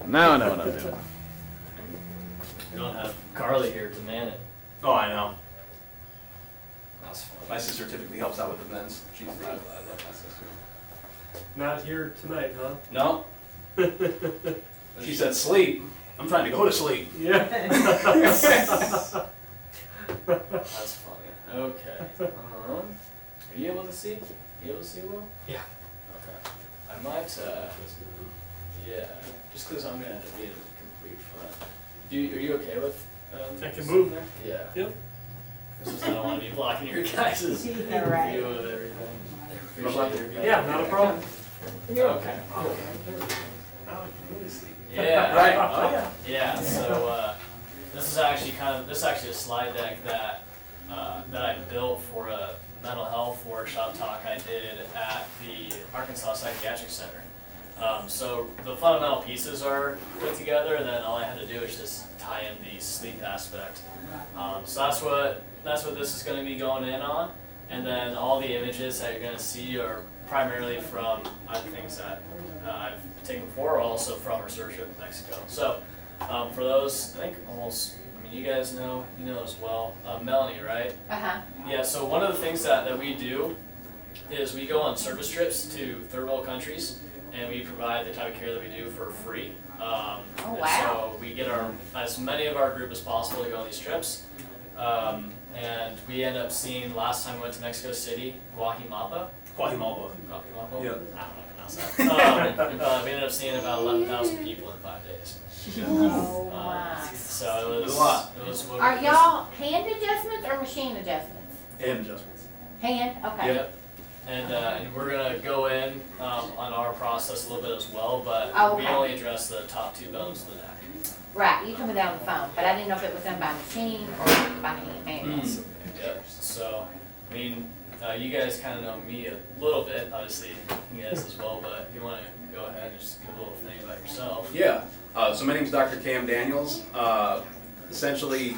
Now I know what I'm doing. We don't have Carly here to man it. Oh, I know. That's funny. My sister typically helps out with events. She's I love my sister. Not here tonight, huh? No. She said sleep. I'm trying to go to sleep. Yeah. That's funny. Okay. Are you able to see? You able to see, Will? Yeah. Okay. I might, yeah, just because I'm going to have to be in complete front. Are you okay with I can sitting move. there? Yeah. Yep. It's just I don't want to be blocking your guys' view of everything. Appreciate your view. Yeah, not a problem. Okay. Yeah. Right. Oh, yeah. Yeah. So this is actually a slide deck that I built for a mental health workshop talk I did at the Arkansas Psychiatric Center. So the fundamental pieces are put together, and then all I had to do is just tie in the sleep aspect. So that's what this is going to be going in on, and then all the images that you're going to see are primarily from other things that I've taken before, also from research in Mexico. So for those, I think you guys know, you know as well, Melanie, right? Uh-huh. Yeah, so one of the things that we do is we go on service trips to third world countries, and we provide the type of care that we do for free. Oh, and wow. So we get as many of our group as possible to go on these trips. And we end up seeing, last time we went to Mexico City, Guajimalpa. Guajimalpa. Guajimalpa? Yeah. I don't know how to pronounce that. We ended up seeing about 11,000 people in 5 days. Oh, my. So it was a lot. It was Are y'all hand adjustments or machine adjustments? And adjustments. Hand? Okay. Yep. And we're gonna go in on our process a little bit as well, but Oh, we okay. only address the top 2 bones of the neck. Right, you told me that on the phone, but I didn't know if it was done by machine or by hand. manual. Yep. So, I mean, you guys kind of know me a little bit, obviously you guys as well. But if you want to go ahead and just give a little thing about yourself. Yeah. So my name is Dr. Cam Daniels. Essentially,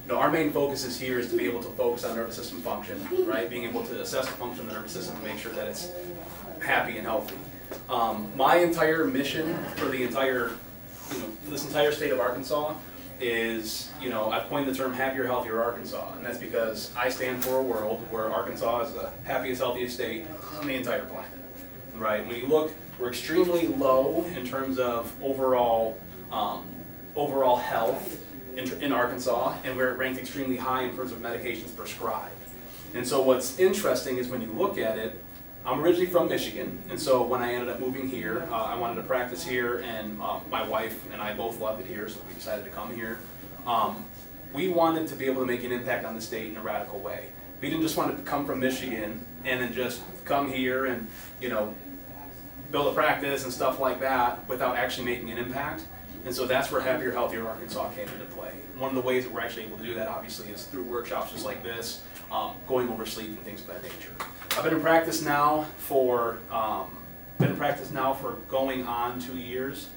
our main focus is here is to be able to focus on nervous system function, right? Being able to assess the function of the nervous system and make sure that it's happy and healthy. My entire mission for the entire, for this entire state of Arkansas is, I've coined the term happier, healthier Arkansas, and that's because I stand for a world where Arkansas is the happiest, healthiest state on the entire planet, right? When you look, we're extremely low in terms of overall health in Arkansas, and we're ranked extremely high in terms of medications prescribed. And so what's interesting is when you look at it, I'm originally from Michigan, and so when I ended up moving here, I wanted to practice here, and my wife and I both loved it here, so we decided to come here. We wanted to be able to make an impact on the state in a radical way. We didn't just want to come from Michigan and then just come here and, build a practice and stuff like that without actually making an impact. And so that's where Happier, Healthier Arkansas came into play. One of the ways that we're actually able to do that, obviously, is through workshops just like this, going over sleep and things of that nature. I've been in practice now for going on 2 years.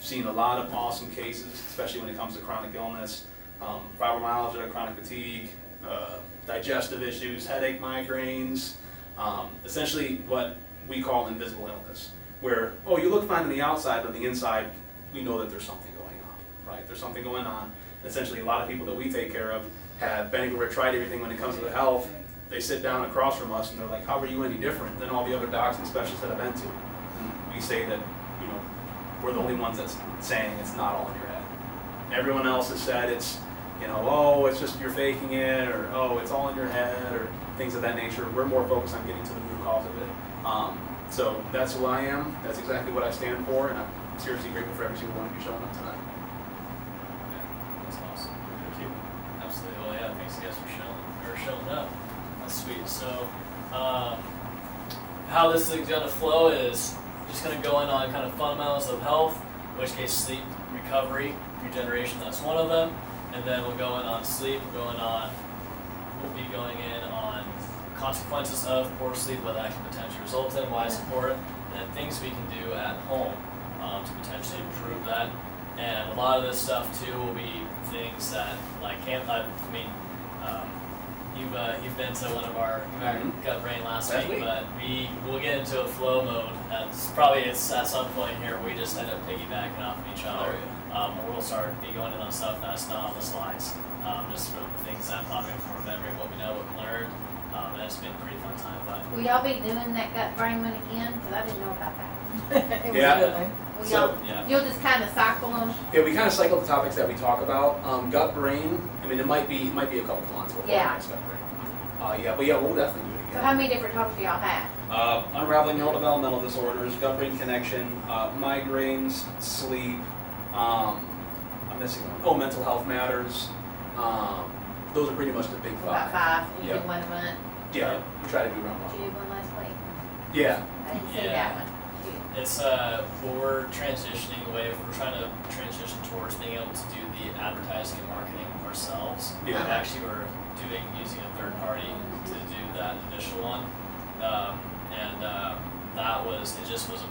Seen a lot of awesome cases, especially when it comes to chronic illness, fibromyalgia, chronic fatigue, digestive issues, headache, migraines, essentially what we call invisible illness, where, you look fine on the outside, but on the inside, we know that there's something going on, right? There's something going on. Essentially, a lot of people that we take care of have been everywhere, tried everything when it comes to their health. They sit down across from us and they're like, how are you any different than all the other docs and specialists that I've been to? And we say that, we're the only ones that's saying it's not all in your head. Everyone else has said it's, it's just you're faking it, or it's all in your head, or things of that nature. We're more focused on getting to the root cause of it. So that's who I am. That's exactly what I stand for, and I'm seriously grateful for every single one of you showing up tonight. Yeah, that's awesome. Thank you. Absolutely. Well, yeah. Thanks, guys, for showing up. That's sweet. So, how this is going to flow is just going to go in on kind of fundamentals of health, in which case sleep, recovery, regeneration, that's one of them. And then we'll go in on sleep, we'll be going in on consequences of poor sleep, what that can potentially result in, why it's important, and then things we can do at home to potentially improve that. And a lot of this stuff too will be things that, like, you've been to one of our gut brain last Last week, week. but we'll get into a flow mode. It's at some point here we just end up piggybacking off of each other. Where we'll start be going in on stuff that's not on the slides, just from things that pop in from our memory, what we know, what we learned, and it's been a pretty fun time. But Will y'all be doing that gut brain one again? Cause I didn't know about that. It was Yeah. a good one. Will So, y'all, yeah. you'll just kinda cycle them? Yeah, we kind of cycle the topics that we talk about. Gut brain. I mean, it might be a couple months before Yeah. the next gut brain. But yeah, we'll definitely do it So again. how many different talks do y'all have? Unraveling neurodevelopmental disorders, gut brain connection, migraines, sleep. I'm missing one. Oh, mental health matters. Those are pretty much the big About five. 5, you Yeah. do one a month. Yeah, we try to do around Did you one. do one last week? Yeah. I didn't see Yeah. that one. It's we're transitioning away. We're trying to transition towards being able to do the advertising and marketing ourselves. Yeah. We actually were using a third party to do that initial one, and it just was a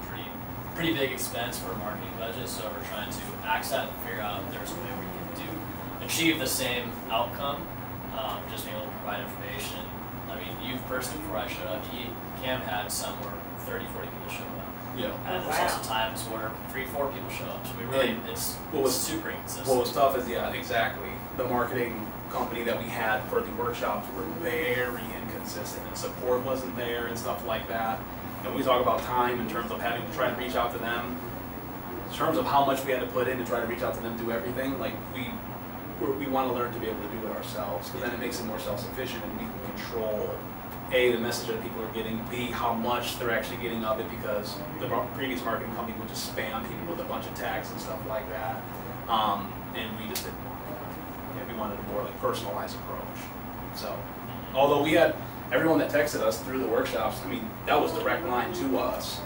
pretty big expense for a marketing budget. So we're trying to axe that and figure out if there's a way we can achieve the same outcome. Just being able to provide information. I mean, you personally, before I showed up, Cam had somewhere 30, 40 people show up. Yeah. And there's Wow. also times where 3, 4 people show up. So we really, it's What was- super inconsistent. What was tough is, yeah, exactly. The marketing company that we had for the workshops were very inconsistent, and support wasn't there and stuff like that. And we talk about time in terms of having to try to reach out to them, in terms of how much we had to put in to try to reach out to them, do everything. Like we want to learn to be able to do it ourselves, because then it makes it more self-sufficient, and we can control A, the message that people are getting, B, how much they're actually getting of it, because the previous marketing company would just spam people with a bunch of tags and stuff like that. And we just didn't want that. Yeah, we wanted a more like personalized approach. So, although we had everyone that texted us through the workshops, I mean, that was direct line to us.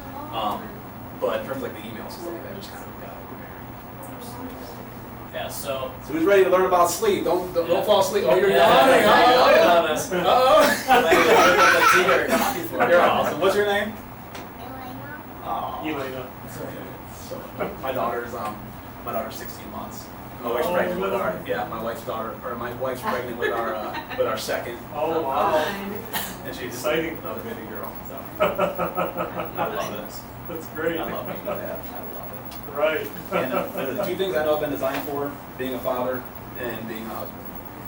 But in terms of like the emails and stuff like that, just kind of got Yeah, so. So who's ready to learn about sleep? Don't fall asleep. Oh, you're Yeah. yawning. Yeah. Uh-oh. You're awesome. What's your name? Oh. Elena. So, my daughter's 16 months. My wife's pregnant with our my wife's pregnant with our second. Oh, wow. And she's Exciting. another baby girl. So I love it. That's great. I love being a dad. I love it. Right. And the two things I know I've been designed for: being a father and being a husband.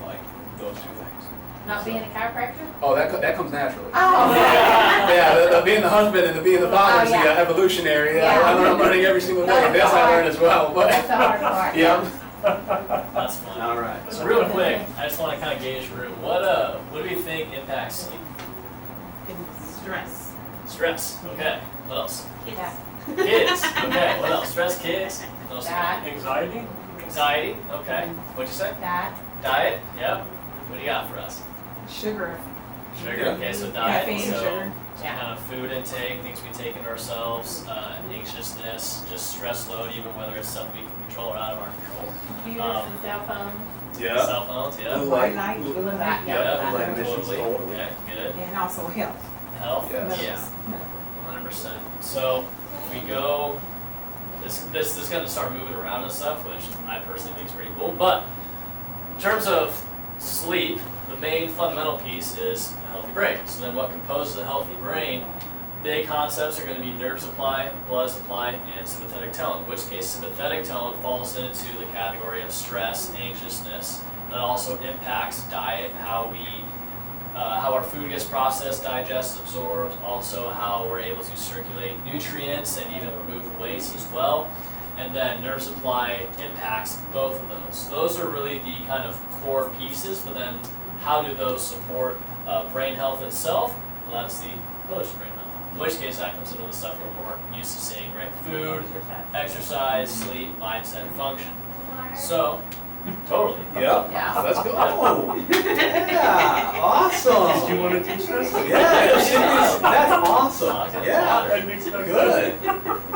Like those two things. Not being a chiropractor? Oh, that comes naturally. Oh, Yeah, the being the husband and the being the father is Oh, yeah. the evolutionary. Yeah. I'm learning every single day. That's This I hard. learn as well. But that's the hard part. yeah. That's fun. All right. So real quick, I just want to kind of gauge the room. What do we think impacts sleep? Stress. Stress. Okay. What else? Yeah. Kids. Okay. What else? Stress. Kids. What else? Diet. Anxiety? Anxiety. Okay. What'd you say? Diet. Diet. Yep. What do you got for us? Sugar. Sugar. Yeah. Okay. So diet. Caffeine, so sugar. Yeah. kind of food intake, things we take into ourselves, anxiousness, just stress load, even whether it's stuff we can control or out of our control. Computers and cell phones. Yeah. Cell phones. Yeah. Blue White light. light, Blue- blue light, Yeah. Yeah. Blue light emissions, Totally. totally. Okay. Good. and also health. Health. Yes. Yeah. Medical. 100%. So we go. This is going to start moving around and stuff, which I personally think is pretty cool. But in terms of sleep, the main fundamental piece is a healthy brain. So then, what composes a healthy brain? Big concepts are going to be nerve supply, blood supply, and sympathetic tone. In which case, sympathetic tone falls into the category of stress, anxiousness. That also impacts diet, how our food gets processed, digested, absorbed, also how we're able to circulate nutrients and even remove waste as well. And then nerve supply impacts both of those. Those are really the kind of core pieces, but then how do those support brain health itself? Well, that's the pillars of brain health. In which case that comes into the stuff we're more used to seeing, right? Food, exercise, sleep, mindset, function. So, totally. Yep. Yeah. Let's go. Oh, yeah. Awesome. Did you want to teach this? Yeah, seriously, that's awesome. Yeah. I didn't expect Good.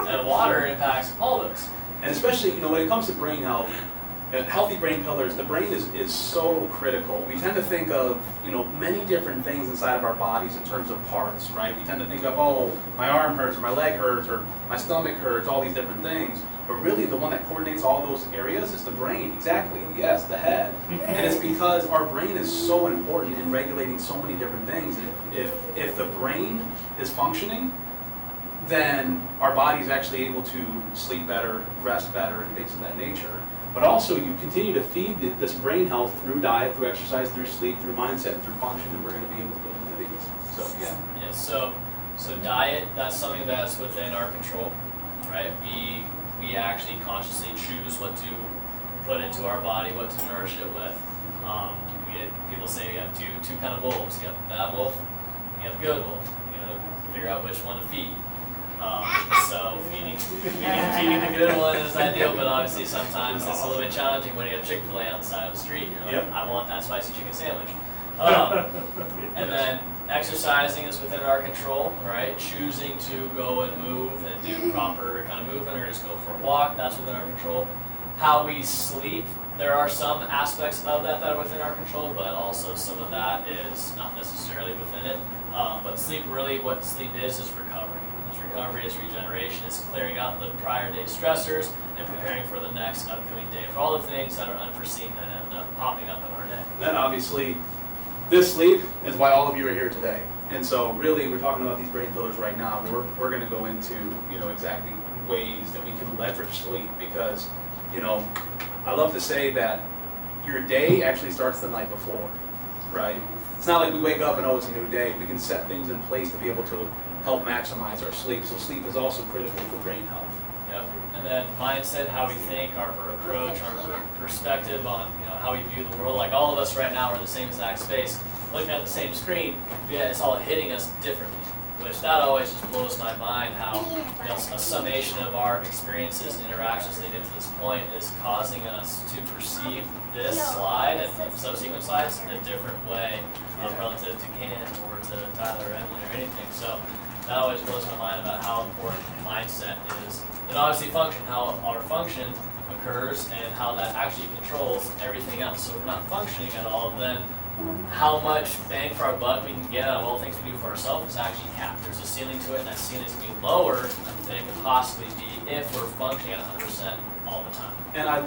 And water impacts all those. And especially, when it comes to brain health, healthy brain pillars, the brain is so critical. We tend to think of, many different things inside of our bodies in terms of parts, right? We tend to think of, oh, my arm hurts, or my leg hurts, or my stomach hurts, all these different things. But really the one that coordinates all those areas is the brain. Exactly, yes, the head. And it's because our brain is so important in regulating so many different things. If the brain is functioning, then our body's actually able to sleep better, rest better, and things of that nature. But also, you continue to feed this brain health through diet, through exercise, through sleep, through mindset, and through function, and we're going to be able to go into these. So, yeah. Yeah, so diet, that's something that's within our control, right? We actually consciously choose what to put into our body, what to nourish it with. People say you have two kind of wolves. You have the bad wolf, you have the good wolf. You gotta figure out which one to feed. So feeding the good one is ideal, but obviously sometimes it's a little bit challenging when you have Chick-fil-A on the side of the street. You're like, Yep. I want that spicy chicken sandwich. And then exercising is within our control, right? Choosing to go and move and do proper kind of movement or just go for a walk, that's within our control. How we sleep, there are some aspects of that that are within our control, but also some of that is not necessarily within it. But sleep, really what sleep is recovery. Recovery is regeneration, is clearing out the prior day stressors and preparing for the next upcoming day, for all the things that are unforeseen that end up popping up in our day. Then obviously, this sleep is why all of you are here today. And so really, we're talking about these brain pillars right now. We're going to go into, exactly ways that we can leverage sleep because, I love to say that your day actually starts the night before, right? It's not like we wake up and, it's a new day. We can set things in place to be able to help maximize our sleep. So sleep is also critical for brain health. Yep. And then mindset, how we think, our approach, our perspective on how we view the world. Like all of us right now are in the same exact space, looking at the same screen, but yeah, it's all hitting us differently. Which that always just blows my mind how a summation of our experiences and interactions leading to this point is causing us to perceive this slide and subsequent slides in a different way relative to Ken or to Tyler or Emily or anything. So that always blows my mind about how important mindset is. And obviously function, how our function occurs and how that actually controls everything else. So if we're not functioning at all, then how much bang for our buck we can get out of all the things we do for ourselves is actually capped. There's a ceiling to it, and that ceiling is going to be lower than it could possibly be if we're functioning at 100% all the time. And I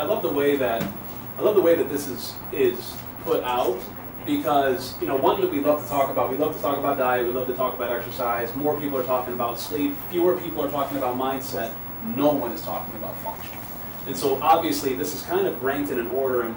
love the way that this is put out because one that we love to talk about. We love to talk about diet. We love to talk about exercise. More people are talking about sleep. Fewer people are talking about mindset. No one is talking about function. And so obviously this is kind of ranked in an order in